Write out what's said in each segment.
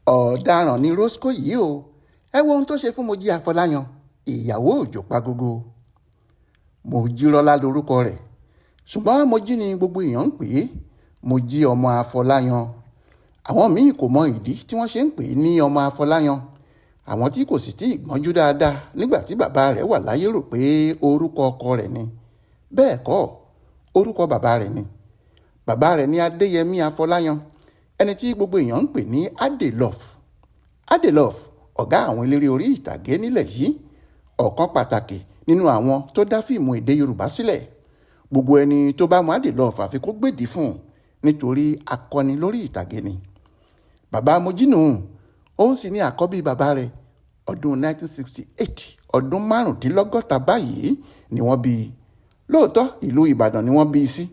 Ọdaran ni Rosko yìí o. Ẹ wo ohun tó ṣe fún Moji Afọlayan, ìyàwó Ojopagogo. Moji rọlá lórúkọ rẹ̀, ṣùgbọ́n Moji ni gbogbo èèyàn ń pè é. Moji ọmọ Afọlayan. Àwọn míì kò mọ ìdí tí wọ́n ṣe ń pè é ní ọmọ Afọlayan. Àwọn tí kò sì tí ì gbọ́njú dáadáa nígbà tí bàbá rẹ̀ wà láyé rò pé orúkọ ọkọ rẹ̀ ni. Bẹ́ẹ̀ kọ́, orúkọ bàbá rẹ̀ ni. Bàbá rẹ̀ ní Adéyẹmí Afọlayan, ẹni tí gbogbo èèyàn ń pè ní Adelove, ọ̀gá àwọn eléré orí ìtàgé nílẹ̀ yìí, ọ̀kan pàtàkì nínú àwọn tó dá fíìmù èdè Yorùbá sílẹ̀. Gbogbo ẹni tó bá mọ Adelove àfi kó gbèdì fún un nítorí akọni lórí ìtàgé ni. Bàbá Moji nù, òun sì ní àkọ́bí bàbá rẹ̀. Ọdún 1968, ọdún 65 báyìí ni wọ́n bí i. Lóòótọ́ ìlú Ìbàdàn ni wọ́n bí i sí,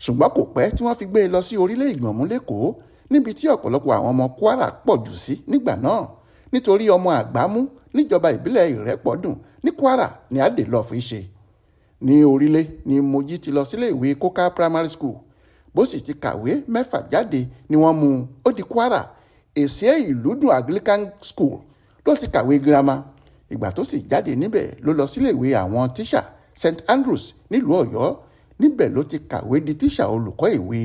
ṣùgbọ́n kò pẹ́ tí wọ́n fi gbé e lọ sí orílẹ̀ Ìgbọ̀nmú lÉkòó, níbi tí ọ̀pọ̀lọpọ̀ àwọn ọmọ Kwara pọ̀ jù sí nígbà náà, nítorí ọmọ Àgbámú níjọba ìbílẹ̀ Ìrẹ́pọ̀dùn ní Kwara ní Adelove ṣe. Ní orílẹ̀ ni Moji ti lọ sílé ìwé Kóká Primary School. Bó sì ti kàwé 6 jáde ni wọ́n mú un ó di Kwara Èsìé Ìlúdùn Anglican School ló ti kàwé girama. Ìgbà tó sì jáde níbẹ̀ ló lọ sílé ìwé àwọn tíṣà St Andrews nílùú Ọ̀yọ́. Níbẹ̀ ló ti kàwé di tíṣà olùkọ́ ìwé.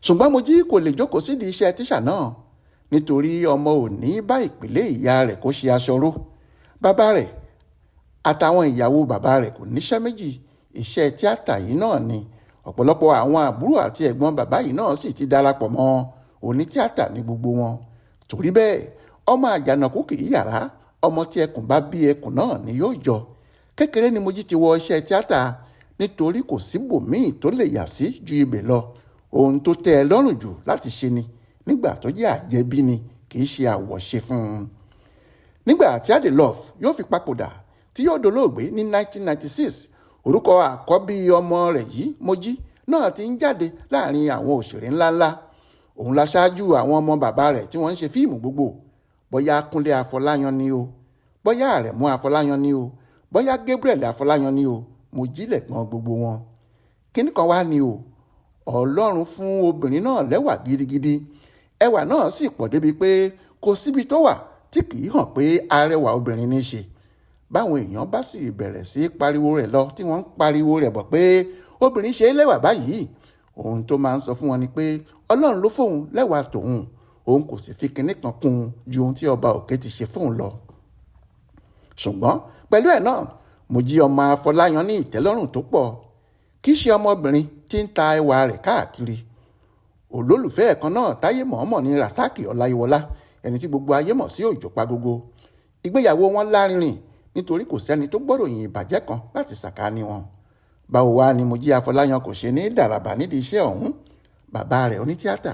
Ṣùgbọ́n Moji kò lè jókòó sídìí iṣẹ́ tíṣà náà, nítorí ọmọ ò ní bá ìpìlẹ̀ ìyá rẹ̀ kó ṣe aṣọ ró. Bàbá rẹ̀ àtàwọn ìyàwó bàbá rẹ̀ kò níṣẹ́ méjì, iṣẹ́ tíátà yìí náà ni. Ọ̀pọ̀lọpọ̀ àwọn àbúrò àti ẹ̀gbọ́n bàbá yìí náà sì ti darapọ̀ mọ́ onítíátà ní gbogbo wọn. Torí bẹ́ẹ̀, ọmọ àjànàkú kì í yàrá, ọmọ tí ẹkùn bá bí ẹkùn náà ni yóò jọ. Kékeré ni Moji ti wọ iṣẹ́ tíátà, nítorí kò síbòmíì tó lè yà sí ju ibẹ̀ lọ. Ohun tó tẹ́ ẹ lọ́rùn jù láti ṣe ni, nígbà tó jẹ́ àjẹbí ni, kì í ṣe àwọ̀ṣe fún un. Nígbà tí Adelove yóò fi papòdà tí yóò dolóògbé ní 1996, orúkọ àkọ́bí ọmọ rẹ̀ yìí, Moji, náà ti ń jáde láàrin àwọn òṣèré ńláńlá. Òun la ṣáájú àwọn ọmọ bàbá rẹ̀ tí wọ́n ń ṣe fíìmù gbogbo. Bóyá Kúnlé Afọláyan ni o, bóyá Àrẹ̀mú Afọláyan ni o, bóyá Gabriel Afọláyan ni o, Moji lẹ̀gbọ́n gbogbo wọn. Kíní kan wá ni o, Ọlọ́run fún obìnrin náà lẹ́wà gidigidi. Ẹwà náà sì pọ̀ débi pé kò síbi tó wà tí kì í hàn pé arẹwà obìnrin ní í ṣe. Báwọn èèyàn bá sì bẹ̀rẹ̀ sí pariwo rẹ̀ lọ tí wọ́n ń pariwo rẹ̀ bọ̀ pé obìnrin ṣe é lẹ́wà báyìí, ohun tó máa ń sọ fún wọn ni pé Ọlọ́run ló fóun lẹ́wà tòun, òun kò sì fi kinní kan kún un ju ohun tí ọba òkè ti ṣe fóun lọ. Ṣùgbọ́n pẹ̀lú ẹ̀ náà, Moji ọmọ Afọláyan ní ìtẹ́lọ́rùn tó pọ̀. Kì í ṣe ọmọbìnrin tí ń ta ẹwà rẹ̀ káàkiri. Olólùfẹ́ ẹ̀kan náà táyé mọ̀ọ́mọ̀ ní Rasaki Ọláyíwọlá, ẹni tí gbogbo ayé mọ̀ sí Ojopagogo. Ìgbéyàwó wọn lárinrin nítorí kò sẹ́ni tó gbọ́ròyìn ìbàjẹ́ kan láti sàkání wọn. Báwo wá ni Moji Afọláyan kò ṣe ní dàràbà nídìí iṣẹ́ ọ̀hún? Bàbá rẹ̀ onítíátà,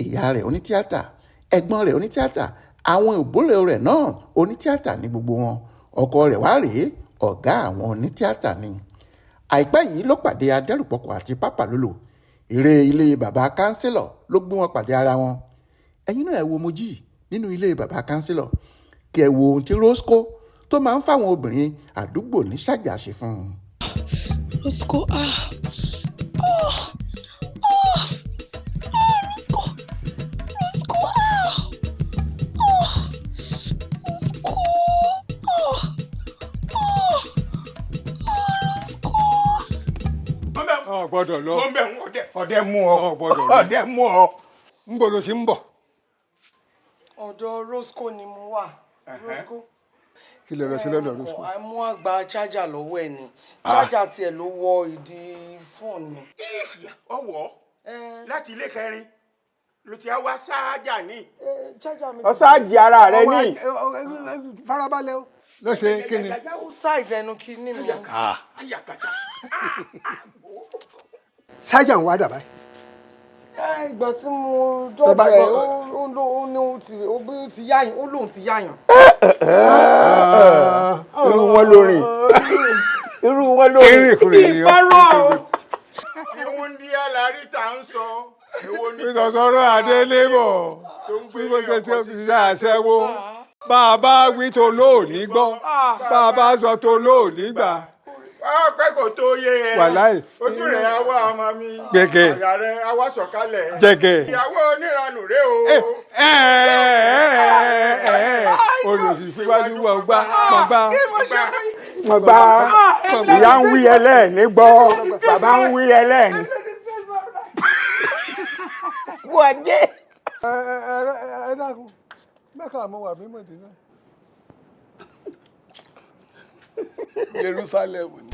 ìyá rẹ̀ onítíátà, ẹ̀gbọ́n rẹ̀ onítíátà, àwọn òbúrò rẹ̀ náà onítíátà ní gbogbo wọn. Ọkọ rẹ̀ wá rèé, ọ̀gá àwọn onítíátà ni. Àìpẹ́ yìí ló pàdé Adẹrupọkọ àti Papalolo. Eré ilé bàbá kánsílọ̀ ló gbé wọn pàdé ara wọn. Ẹ̀yin náà ẹ wo Moji nínú ilé bàbá kánsílọ̀, kí ẹ wo ohun tí Rosko tó máa ń fáwọn obìnrin àdúgbò ní ṣàjà ṣe fún un. Rosko, gbọ́dọ̀ lọ. tó ń bẹ̀ ọdẹ mú ọ. gbọ́dọ̀ lọ. ọdẹ mú ọ. ń gbọ́dọ̀ sí ń bọ̀. ọ̀dọ̀ Rosko ni mo wà. Rosko. Kí lè lọ sí lọ́dọ̀ Rosko? Àmú àgbà chájà lọ́wọ́ ẹ̀ ni. Chájà tiẹ̀ ló wọ ìdí fóònù mi. ọwọ́ láti ilé kẹrin ló ti wá ṣáájà ní. Chájà mi. ọ̀sáàjì ara rẹ ní. Farabalẹ̀ o. Lọ ṣe kí ni? Ó ṣàìsàn ẹnu kí ni mi. ayakata. Sájà ń wá dàbá. Ìgbà tí mo dọ́bẹ̀ ó ní ó ti yáyàn, ó lóun ti yáyàn. irú wọn lórin. irú wọn lórin. ìbárò. tí wọ́n ń di alárí tá ń sọ. ìsọ̀sọ̀rọ̀ Adélébọ̀ bí mo ṣe tí ó fi ṣe àṣẹwó. Bàbá wí tó lóòní gbọ́, bàbá sọ tó lóòní gbà. pẹ́ kò tó yé ẹ. Wàláì. Ojú rẹ̀ á wá ọmọ mi. Gẹ́gẹ́. Àyà rẹ̀ á wá sọ̀kalẹ̀. Jẹjẹ. Ìyàwó oníranù rè o. Olùsíwájú wọ̀ gbá. Mo gbá. Ìyá ń wí ẹlẹ́ẹ̀ni gbọ́. Bàbá ń wí ẹlẹ́ẹ̀ni. Wọ́n jẹ́. Ẹ dákun, Mẹ́kà mo wà bí Mọ̀dínà. Jerusalem ni.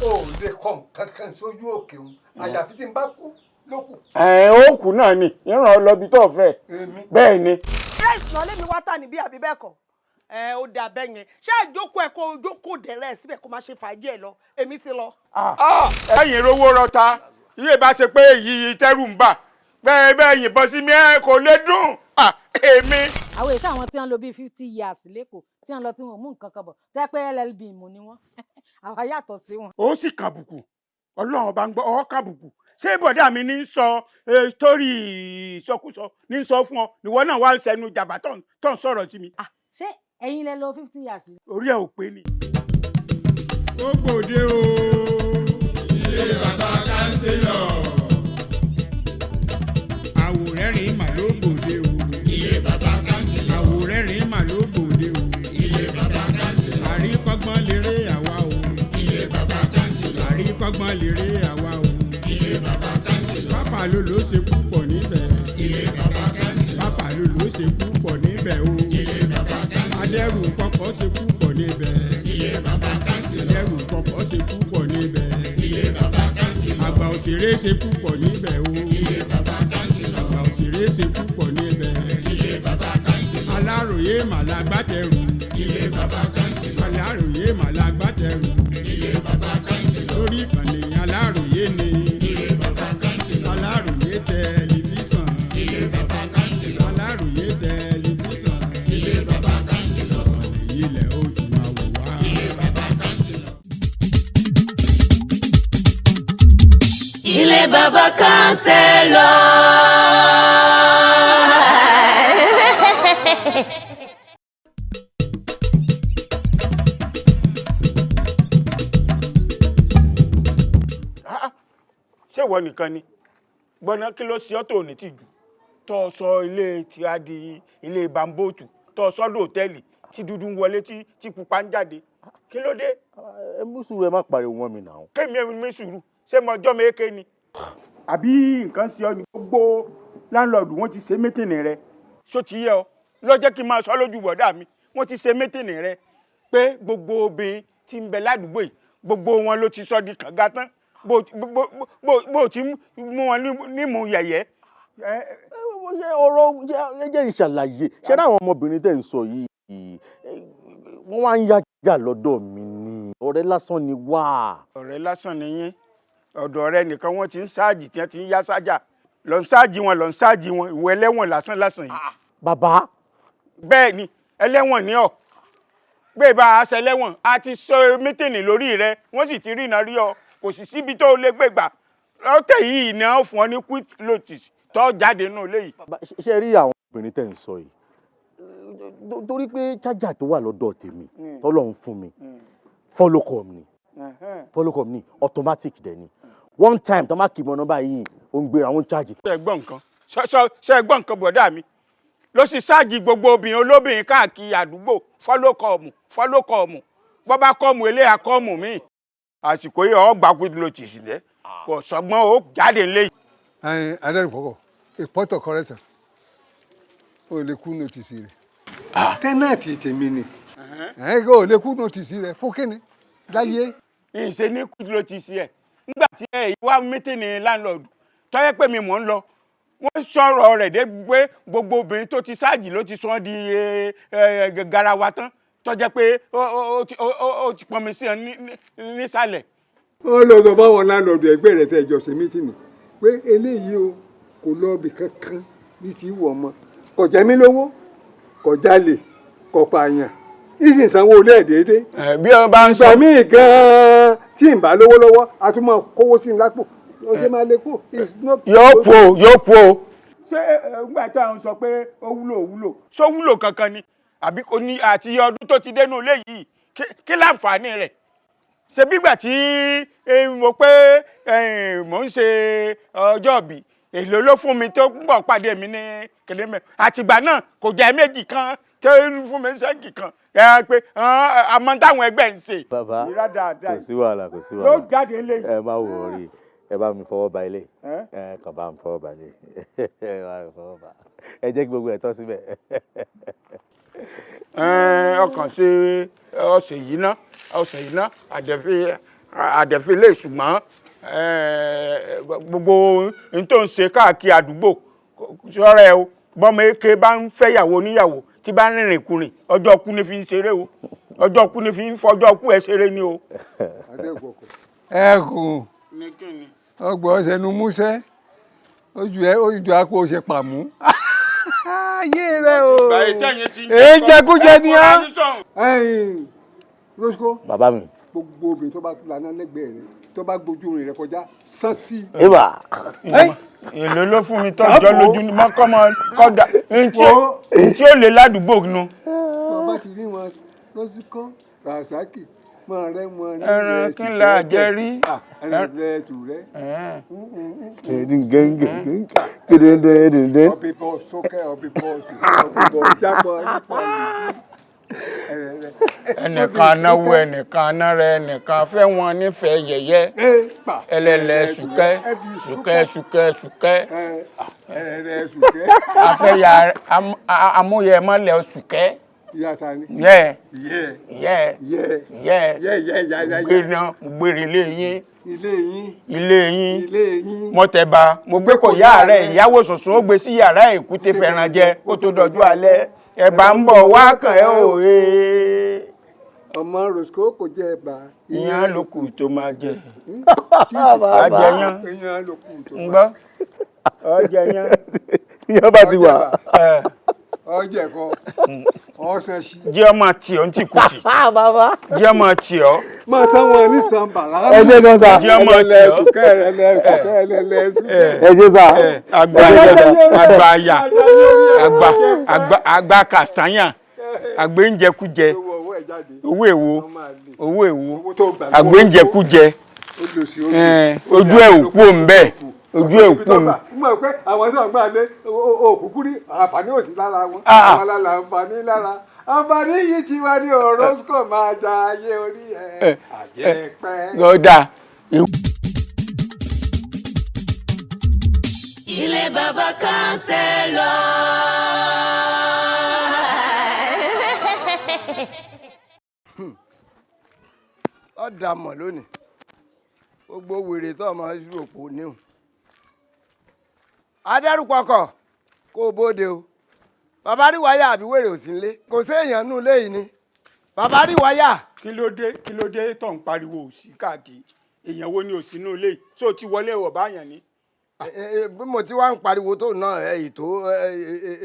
O lè kọ́ kankan sójú òkè o, àyàfi tí n bá kú ló kù. Ó kù náà ni, ìran ọlọ́bi tó fẹ́. Bẹ́ẹ̀ ni. Rẹ́ẹ̀sì náà lémi wá tà ní bí àbí bẹ́ẹ̀ kọ́. Ó dà bẹ́ẹ̀ yẹn. Ṣé àjókòó ẹ̀ kó jókòó dẹ̀rẹ́ síbẹ̀ kó má ṣe fàájì ẹ̀ lọ? Èmi ti lọ. Ẹ̀yin rówó rọta, iye bá ṣe pé èyí tẹ́rù ń bà. Bẹ́ẹ̀ yìnbọn sí mi kò lè dùn. Èmi. Àwọn èyí táwọn tí wọ́n lò bíi 50 years lẹ́kọ̀ọ́ tí wọ́n lọ tí wọ́n mú nǹkan kan bọ̀ tẹ́ pé LLB mú ni wọ́n àwa yàtọ̀ sí wọn. Ó sì kàbùkù Ọlọ́run bá ń gbọ́ ọ kàbùkù ṣé bọ̀dá mi ní sọ sítórì ìsọkúsọ ní sọ fún ọ ìwọ náà wá ń sẹnu jàmbá tó ń sọ̀rọ̀ sí mi. Ṣé ẹ̀yin lẹ lò 50 years? Orí ẹ̀ ò pé ni. Ó gbòde o ilé bàbá kánsílọ̀ àwòrẹ́rìn mà ló gbòde o ilé bàbá kánsílọ̀ àwòrẹ́rìn mà ló gbòde o ilé bàbá kánsílọ̀ àríkọ́gbọ́n lérè àwa o ilé bàbá kánsílọ̀ àríkọ́gbọ́n lérè àwa o ilé bàbá kánsílọ̀ Papalolo ṣe púpọ̀ níbẹ̀ ilé bàbá kánsílọ̀ Papalolo ṣe púpọ̀ níbẹ̀ o ilé bàbá kánsílọ̀ Adẹrupọkọ ṣe púpọ̀ níbẹ̀ ilé bàbá kánsílọ̀ Adẹrupọkọ ṣe púpọ̀ níbẹ̀ ilé bàbá kánsílọ̀ àgbà òṣèré ṣe púpọ̀ níbẹ̀ o ilé bàbá kánsílọ̀ àgbà òṣèré ṣe púpọ̀ níbẹ̀ ilé bàbá kánsílọ̀ Alaroye màlágbátẹrù ilé bàbá kánsílọ̀ Alaroye màlágbátẹrù ilé bàbá kánsílọ̀ lórí ìkànnì Alaroye ni ilé bàbá kánsílọ̀ Alaroye tẹlifíṣàn ilé bàbá kánsílọ̀ Alaroye tẹlifíṣàn ilé bàbá kánsílọ̀ ọ̀nà ilẹ̀ ó ti máa wò wá ilé bàbá kánsílọ̀. Ilé bàbá kánsílọ̀. Ṣé ìwọ nìkan ni gbọ́ná kí ló ṣe ọ́ tó ní tìjú tó sọ ilé tí a di ilé bambóòtù tó sọ́dọ̀ hòtẹ́ẹ̀lì tí dúdú ń wọlé tí pupa ń jáde kí ló dé. Ẹ mú sùúrù ẹ má pariwo wọn mi náà. Kémi mi sùúrù ṣé mo jọ́ mi éké ni. Àbí nǹkan ṣe ọ ní gbogbo láńlọ́ọ̀dù wọ́n ti ṣe mítìnì rẹ ṣó ti yẹ ọ ló jẹ́ kí n máa sọ lójú bọ̀dá mi wọ́n ti ṣe mítìnì rẹ pé gbogbo obìnrin tí ń bẹ ládùúgbò yìí gbogbo wọn ló ti sọ di kànga tán bó ti mú wọn nímú yẹ̀yẹ́. Ṣé ọ̀rọ̀ jẹ́ ìṣàlàyé ṣé láwọn ọmọbìnrin tẹ̀ ń sọ yìí wọ́n wá ń yájà lọ́dọ̀ mi ni ọ̀rẹ́ lásán ni wá. Ọ̀rẹ́ lásán ni yín ọ̀dọ̀ ọ̀rẹ́ nìkan wọ́n ti ń ṣáàjì tí wọ́n ti ń yá sájà lọ ń ṣáàjì wọn ìwọ ẹlẹ́wọ̀n lásán yìí. Bàbá. Bẹ́ẹ̀ ni ẹlẹ́wọ̀n ni ọ́ gbé bá a ṣẹlẹ́wọ̀n a ti sọ mítìnì lórí rẹ wọ́n sì ti rí iná rí ọ kò sì síbi tó lè gbé gbà lọ́tẹ̀ yìí ni wọ́n fún ọ ní quick notice tó jáde nù léyìí. Ṣé rí àwọn obìnrin tẹ̀ ń sọ yìí torí pé chájà tó wà lọ́dọ̀ tèmi tọ́lọ́run fún mi follow ni automatic dẹ̀ ni one time tó má kì í mọ nọ́mbà yìí ó ń gbéra wọn chájì. ṣé ẹ gbọ́ nǹkan bọ̀dá mi ló sì ṣáàjì gbogbo obìnrin olóbìnrin káàkiri àdúgbò fọ́lọ́kọ̀ọ̀mù bọ́bá kọ́ọ̀mù eléyà kọ́ọ̀mù míì àsìkò yìí ọ̀ gbà quick notice dẹ́ kò sọgbọ́n ó jáde ńlẹ̀. Adẹrupọkọ a point of correction o lè kú notice rẹ tẹ́nàtì tèmi ni o lè kú notice rẹ fún kíni láyé. ìṣe ní quick notice ẹ̀ nígbà tí ẹ̀ wá mítìnì landlord tó yẹ pé mi mò ń lọ wọ́n sọ̀rọ̀ rẹ̀ dé pé gbogbo obìnrin tó ti ṣáàjì ló ti sọ di garawa tán tó jẹ́ pé ó ti pọnmi sí ọ nísàlẹ̀. wọ́n lọ sọ fáwọn láńlọ́ọ̀dù ẹgbẹ́ rẹ̀ tẹ́ ẹjọ́ ṣe mítìnì pé eléyìí o kò lọ ibì kankan bí ti wù ọmọ kò jẹ mí lówó kò jalè kò pààyàn ìsìn sanwó olé ẹ̀ déédéé. bí wọn bá ń sọ. ìgbà míì gan-an tí n bá lówó lọ́wọ́ a tún máa kówó sí i lápò ó ṣe máa lè kó. yóò kú o. ṣé nígbà tí àwọn sọ pé ó wúlò ṣó wúlò kankan ni àbí kò ní àti ọdún tó ti dénú ilé yìí kí láǹfààní rẹ̀ ṣe bígbà tí mo pé mò ń ṣe ọjọ́ ìbí èlò ló fún mi tó bọ̀ pàdé mi ní kèlémẹ̀ àtìgbà náà kò jẹ́ méjì kan tó fún mi ṣẹ́ǹkì kan pé àmọ́ táwọn ẹgbẹ́ ń ṣe. bàbá kò sí wàhálà kò sí wàhálà ló jáde lé. ẹ má wò ó rí ẹ bá mi fọwọ́ ba ilé ẹ kàn bá mi fọwọ́ ba ilé ẹ bá mi fọwọ́ ba ẹ jẹ́ kí gbogbo ẹ̀ tọ́ síbẹ̀. ọkàn ṣe ọ̀sẹ̀ yìí ná àdẹ̀fẹ́ lè ṣùgbọ́n gbogbo n tó ń ṣe káàkiri àdúgbò ṣọ́ra ẹ o bọ́mọ eke bá ń fẹ́yàwó oníyàwó tí bá ń rìnrìn kùnrin ọjọ́ kú ni fi ń ṣeré o ọjọ́ kú ni fi ń fọjọ́ kú ẹ ṣeré ni o. ẹkùn ọgbọ̀n ṣẹnu músẹ́ ojú àpò ṣe pàmò. ayé rẹ o èyí jẹkújẹ ni á. Rosko. bàbá mi. gbogbo obìnrin tó bá lànà lẹ́gbẹ̀ẹ́ rẹ tó bá gbójú rẹ kọjá sán sí. ìwà. èlò ló fún mi tọ́jọ́ lójú ni mọ́kànmọ́ kọ́dà ntí ó lè ládùúgbò nu. bàbá ti rí wọn lọ́síkọ́ rasaki máa rẹ wọn ní ẹran kí n la jẹ rí. ẹran rẹ tù rẹ. gẹ́gẹ́ ọbẹ̀ bọ̀ sókè ọbẹ̀ bọ̀ jábọ̀ nípa ìlú. ẹnìkan náwó ẹnìkan náírà ẹnìkan fẹ́ wọn nífẹ̀ẹ́ yẹ̀yẹ́ ẹlẹ́lẹ̀ ṣùkẹ́ afẹ́yà amúyẹ̀mọ́lẹ̀ ṣùkẹ́ gbèrè ilé yín mọ́tẹ́bà mo gbé kò yá rẹ̀ ìyàwó sùnsùn ó gbé sí yàrá èkúté fẹ́ràn jẹ kó tó dọjú alẹ́ ẹ̀bà ń bọ̀ wá kàn ẹ́ òye. ọmọ Rosko kò jẹ ẹ̀bà. ìyàn ló kù tó máa jẹ. àjẹyàn ń gbọ́ ọjẹyàn. ìyàn bá ti wà. ọjẹ kọ ọsẹ sí. jẹ́ ọmọ tí ọ́ ń tì kùtì. jẹ́ ọmọ tí ọ́. máa sáwọn ní sanba lára. ẹ jẹ́ kan sa. jẹ́ ọmọ tí ọ́. ẹ jẹ́ sa. àgbà kàsáyà àgbéǹjẹkújẹ owó èwo àgbéǹjẹkújẹ ojú ẹ̀ òkú òǹbẹ ojú ẹ̀ òkú òǹbẹ. mo pé àwọn tí wọn gbà lé òkùnkùn ní àǹfààní òsì lára wọn àwọn alála àǹfààní lára àǹfààní yìí ti wá ní Rosko máa ja ayé orí ẹ àjẹpẹ. lọ́dà. ilé bàbá kánsẹ́lọ̀. ọ̀dà mọ̀ lónìí gbogbo wèrè tó ọmọ ìṣú òpó níhùn. Adẹrupọkọ kó o bóde o bàbá rí wáyà àbí wèrè ò sí nílé kò séèyàn nù léyìí ni bàbá rí wáyà. kí ló dé tó ń pariwo òsì káàkiri èèyàn wo ni òsì nù léyìí tí o ti wọlé ọ̀ báyàn ni. bí mo ti wá ń pariwo tó náà ètò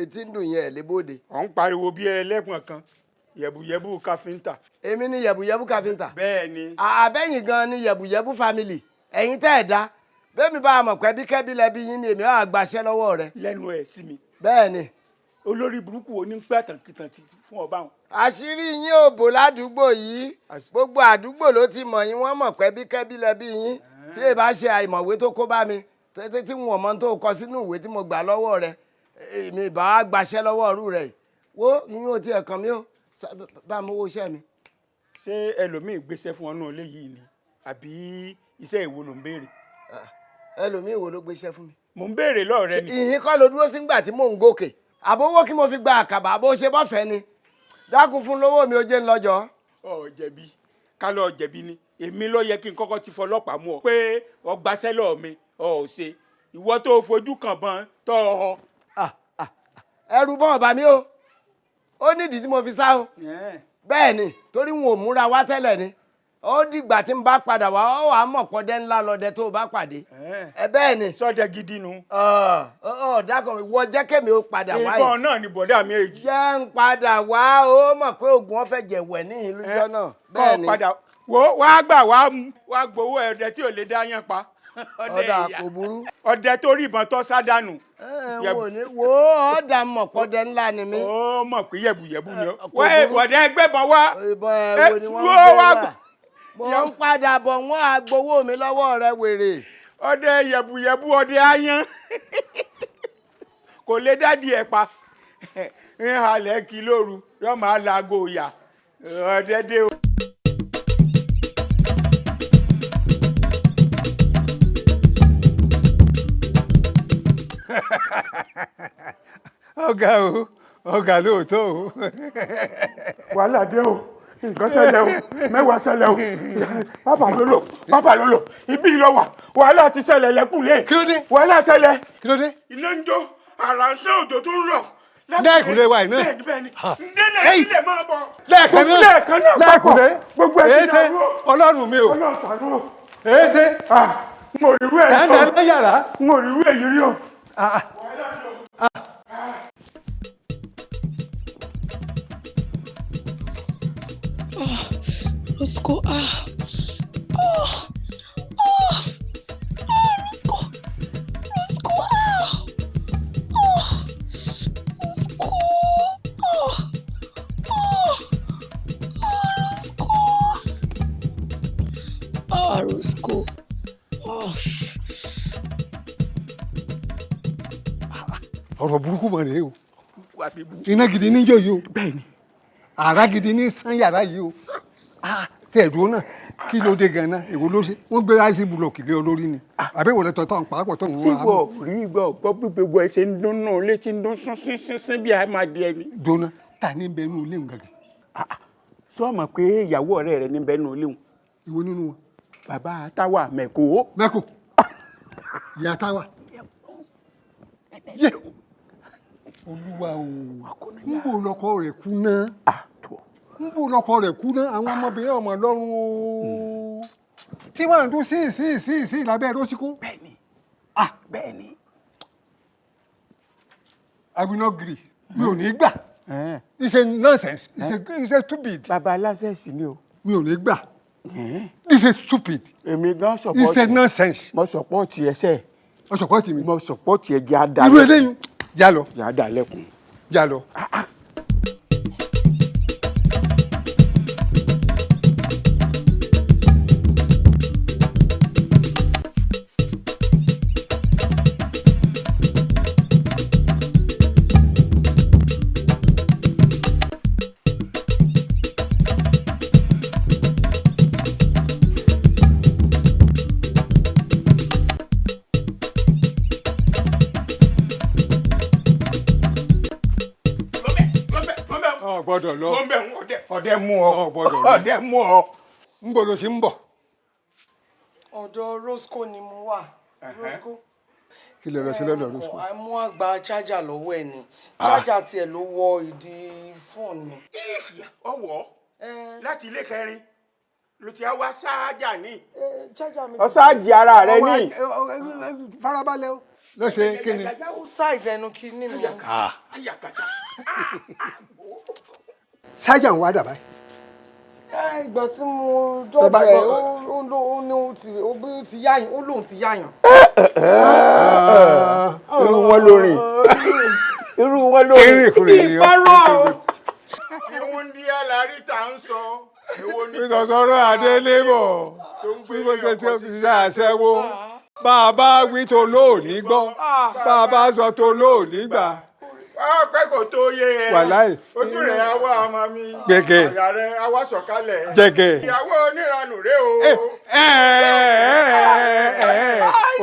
etí ń dùn yẹn ẹ̀ lébóde. ọ̀ ń pariwo bí ẹlẹ́gbọ̀n kan yẹ̀bùyẹ̀bù káfíńtà. èmi ni yẹ̀bùyẹ̀bù káfíńtà. bẹ́ẹ̀ ni. àbẹ́yìn gan ni yẹ̀bùyẹ̀bù family ẹ̀yin tẹ́ ẹ̀ dá bẹ́ẹ̀mi bá a mọ̀ kẹ́bíkẹ́bí lẹ́bí yín ni èmi á gbaṣẹ́ lọ́wọ́ rẹ. lẹ́nu ẹ̀ sí mi. bẹ́ẹ̀ ni. olórí burúkú wo ní pẹ́ẹ́tàn fún ọba wọn. àṣírí yín ò bò ládùúgbò yìí gbogbo àdúgbò ló ti mọ̀ yín wọ́n mọ̀ kẹ́bíkẹ́bí lẹ́bí yín tí ẹ bá ṣe àìmọ̀wé tó kó bá mi tètè tí wọn mọ tó kọ sínú ìwé tí mo gbà lọ́wọ́ rẹ èmi bá a gbaṣẹ́ lọ́wọ́ ọ̀rú rẹ wo yín ò tiẹ̀ kàn mí o bá mi owó iṣẹ́ mi. ṣé ẹlòmíì gbéṣẹ́ fún ọ náà léyìí ni àbí iṣẹ́ ìwo ló ń béèrè. ẹlòmíì wo ló gbéṣẹ́ fún mi. mò ń béèrè lọ́ọ̀rẹ́ ni. ìyín kọ́ ló dúró sígbà tí mò ń gòkè àbówó kí mo fi gba àkàbà àbó ṣe bọ́fẹ̀ẹ́ ni dákun fún lówó mi ó jẹ́ ń lọ́jọ́. ọ jẹ̀bi ká lọ jẹ̀bi ni èmi ló yẹ kí n kọ́kọ́ ti fọlọ́pàá mú ọ pé ọ gbaṣẹ́ lọ́ọ̀ mi ọ ò ṣe ìwọ tó fojú kàn bọ́n tọ́ ọ. ẹrù bọ́n ọ̀bà mi o ó nídìí tí mo fi sá o bẹ́ẹ̀ ni torí wọn ò múra wá tẹ́lẹ̀ ni ó dìgbà tí n bá padà wá ó wàá mọ̀ pọ́dẹ́ ńlá lọ́dẹ tó o bá pàdé ẹ bẹ́ẹ̀ ni. sọdẹ gidi nu. dákun ìwọ jẹ́ kémi ó padà wá yìí. ìbọn náà ni bọ̀dá mi èyí. jẹ́ ń padà wá ó mọ̀ pé oògùn ọ̀fẹ́ jẹ̀wẹ̀ ní ìlú jọ náà bẹ́ẹ̀ ni. padà wá gbà wá gbowó ẹ̀dẹ tí ò lè dá yán pa. ọ̀dà kò burú. ọdẹ tó rí ìbọn tó sádànù. wo ọ̀dà mọ̀ pọ́dẹ ńlá ni mí. ó mọ̀ pé yẹ̀bùyẹ̀bù ni ó. wọ́dẹ gbẹ́bọn wá. ìbọn ẹ̀ wo ni wọ́n gbé wá. mo ń padà bọ̀ wọ́n á gbowó mi lọ́wọ́ rẹ wèrè. ọdẹ yẹ̀bùyẹ̀bù ọdẹ ayan kò lè dádì ẹ̀ pa ń halẹ̀ kí lóru yóò máa laago ìyà ọdẹ dé o. ọ̀gá o ọ̀gá lóòótọ́ o. wàhálà dé o nǹkan ṣẹlẹ̀ o mẹ́wàá ṣẹlẹ̀ o Papalolo ibi ìlọ́wà wàhálà ti ṣẹlẹ̀ lẹ́kùnlé. kí ló dé. wàhálà ṣẹlẹ̀. kí ló dé. iná ń jó àránṣẹ́ òjò tó ń rọ̀. lẹ́ẹ̀kúnlé wa iná. bẹ́ẹ̀ni ndélé ilé máa bọ̀. lẹ́ẹ̀kan náà lẹ́ẹ̀kúnlé gbogbo ẹ̀ ti dàrú o. ọlọ́run mi o. ọlọ́run ṣàánú o. èéṣe. n ò rí irú ẹ̀ tẹ́ńdà ẹ̀ yàrá. n ò rí irú èyí rí o. Rosko, Rosko, Rosko, Rosko, ọ̀rọ̀ burúkú mọ̀ rèé o. iná gidi níjọ́ yìí o. bẹ́ẹ̀ni. àrá gidi ní sán yàrá yìí o. tẹ̀dúró náà kí ló dé gan-an èwo ló ṣe wọ́n gbé ráìsì búlọ̀kì lé olórí ni àbí ìwọlẹ̀ tọ̀tọ̀ pàápọ̀ tó ń wọ́n. síbò rí gbọ́ gbọ́ bí gbogbo ẹ̀ ṣe ń dún náà létí ń dún sínsínsín bí a máa di ẹni. dona ta ní bẹ nínú ilé nǹkan kan. sọ ma pé ìyàwó ọ̀rẹ́ rẹ ní bẹ nínú ilé wọn. ìwọ nínú wọn. bàbá táwa mẹ́kò. mẹ́kò ìyá táwa. yé olúwa o ń bò lọkọ rẹ̀ kú náà. ń bò lọkọ rẹ̀ kú náà àwọn ọmọbìnrin ọmọ lọ́rùn o tí wọ́n tó sí lábẹ́ Rósíkó. bẹ́ẹ̀ni bẹ́ẹ̀ni. I will not agree. mi ò ní gbà. it's a nonsense. it's a stupid. bàbá aláṣẹ́sì ni o. mi ò ní gbà. it's a stupid. èmi gan sọpọ́ọ̀tì. it's a nonsense. mo sọpọ́ọ̀tì ẹsẹ̀. mo sọpọ́ọ̀tì mi. mo sọpọ́ọ̀tì ẹ jẹ́ àdá. irú eléyìí já lọ. jẹ́ àdá lẹ́kùn. já lọ. gbọ́dọ̀ lọ. ọdẹ mú ọ. ọdẹ mú ọ. ń bọ̀ ló ti ń bọ̀. ọ̀dọ̀ Rosko ni mo wà. Rosko. kí lè lọ sí lọ́dọ̀ Rosko. àmú àgbà chájà lọ́wọ́ ẹ̀ ni chájà tiẹ̀ ló wọ ìdí fóònù mi. ọwọ́ láti ilé kẹrin ló ti wá ṣáájà ní. ọ ṣáàjì ara rẹ ní. farabalẹ̀ o. ló ṣe kí ni. ó ṣàìsàn ẹnu kí ni mi. ṣáájà ń wá dàbá. ìgbà tí mo dọ́dọ̀ ẹ̀ ó ní ó ti yáyàn ó lóun ti yáyàn. irú wọn lórin irú wọn lórin ìparọ́. tí wọ́n ń di alárí tá ń sọ. ìsọ̀sọ̀rọ̀ adélébọ̀ bí mo ṣe tí ó fi ṣe àṣẹwó bàbá wí tó lóòní gbọ́ bàbá sọ tó lóòní gbà. pẹ́ kò tó yé ẹ. wàláì. ojú rẹ̀ á wá ọmọ mi. gbẹ̀gẹ̀. àyà rẹ̀ á wá sọ̀kalẹ̀. jẹ̀gẹ̀. ìyàwó oníranù rẹ o.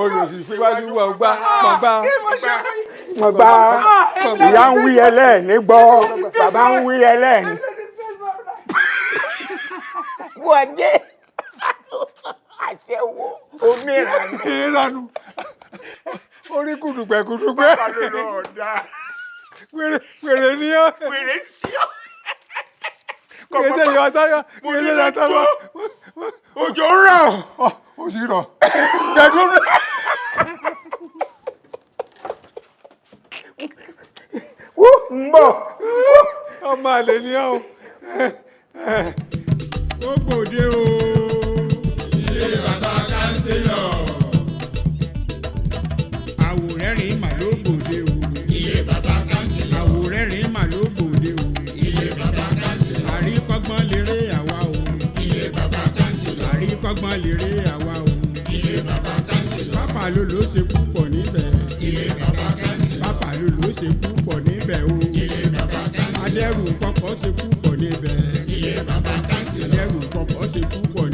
olùsíwájú wọ̀ gbá. ìyá ń wí ẹlẹ́ẹ̀ni gbọ́ bàbá ń wí ẹlẹ́ẹ̀ni. wọ́n jẹ́ àṣẹwó oníranù. orí kùdùgbẹ́. Papalolo ọ̀dà. wèrè ni ọ́. wèrè sí ọ. wèrè yọ táyọ̀. wèrè yọ táyọ̀. òjò ń rọ̀. ó sì rọ̀. gbẹ̀dún rẹ̀. ń bọ̀. ọmọ àlè ni ọ́. ó gbòde o. ilé bàbá kánsílọ̀. àwòrẹ́rìn mà ló gbòde o. ilé bàbá kánsílọ̀. àwòrẹ́rìn mà ló gbòde o. ilé bàbá kánsílọ̀. àríkọ́gbọ́n lérè àwa o. ilé bàbá kánsílọ̀. àríkọ́gbọ́n lèrè àwa o. ilé bàbá kánsìlọ̀. Papalolo ṣe púpọ̀ níbẹ̀. ilé bàbá kánsìlọ̀. Papalolo ṣe púpọ̀ níbẹ̀ o. ilé bàbá kánsìlọ̀. Adẹrupọkọ ṣe púpọ̀ níbẹ̀. ilé bàbá kánsìlọ̀. Adẹrupọkọ ṣe púpọ̀